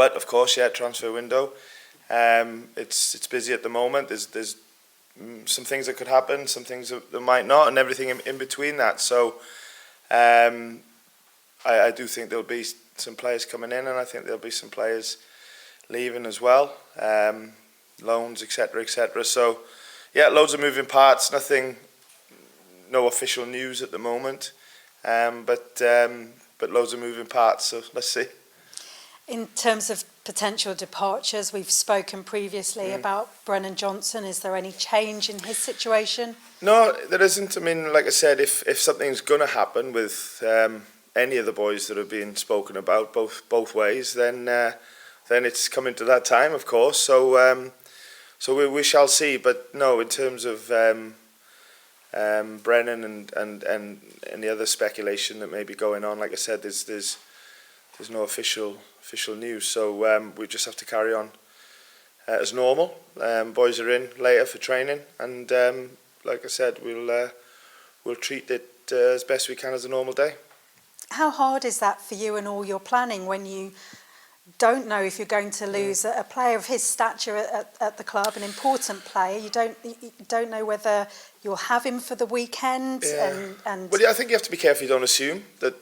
But of course, yeah, transfer window. It's busy at the moment. There's some things that could happen, some things that might not, and everything in between that. So I do think there'll be some players coming in, and I think there'll be some players leaving as well, loans, etc., etc. So yeah, loads of moving parts. No official news at the moment, but loads of moving parts. So let's see. In terms of potential departures, we've spoken previously about Brennan Johnson. Is there any change in his situation? No, there isn't. I mean, like I said, if something's going to happen with any of the boys that are being spoken about, both ways, then it's coming to that time, of course. So we shall see. But no, in terms of Brennan and any other speculation that may be going on, like I said, there's no official news, so we just have to carry on as normal. Boys are in later for training, and like I said, we'll treat it as best we can as a normal day. How hard is that for you and all your planning when you don't know if you're going to lose a player of his stature at the club, an important player? You don't know whether you'll have him for the weekend. Yeah. And well, yeah, I think you have to be careful. You don't assume that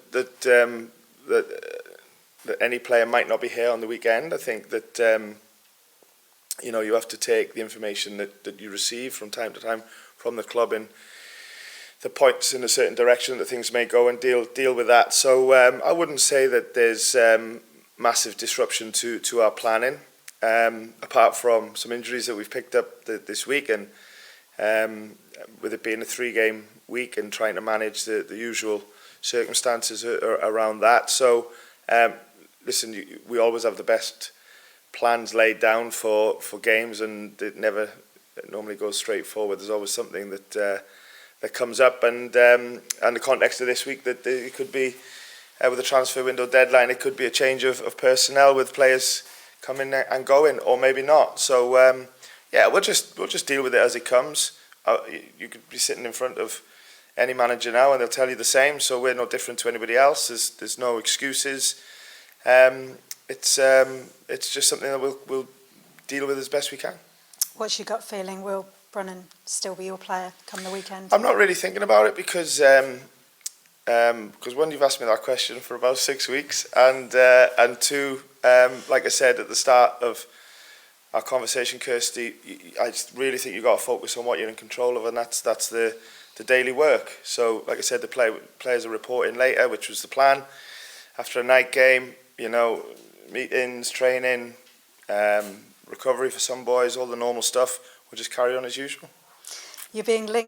any player might not be here on the weekend. I think that you have to take the information that you receive from time to time from the club and the points in a certain direction that things may go, and deal with that. So I wouldn't say that there's massive disruption to our planning, apart from some injuries that we've picked up this week, and with it being a 3-game week and trying to manage the usual circumstances around that. So listen, we always have the best plans laid down for games, and it normally goes straight forward. There's always something that comes up, and the context of this week, that it could be with the transfer window deadline, it could be a change of personnel with players coming and going, or maybe not. So yeah, we'll just deal with it as it comes. You could be sitting in front of any manager now, and they'll tell you the same. So we're no different to anybody else. There's no excuses. It's just something that we'll deal with as best we can. What's your gut feeling? Will Brennan still be your player come the weekend? I'm not really thinking about it because one, you've asked me that question for about 6 weeks, and two, like I said at the start of our conversation, Kirsty, I just really think you've got to focus on what you're in control of, and that's the daily work. So, like I said, the players are reporting later, which was the plan. After a night game, meetings, training, recovery for some boys, all the normal stuff. We'll just carry on as usual. You're being linked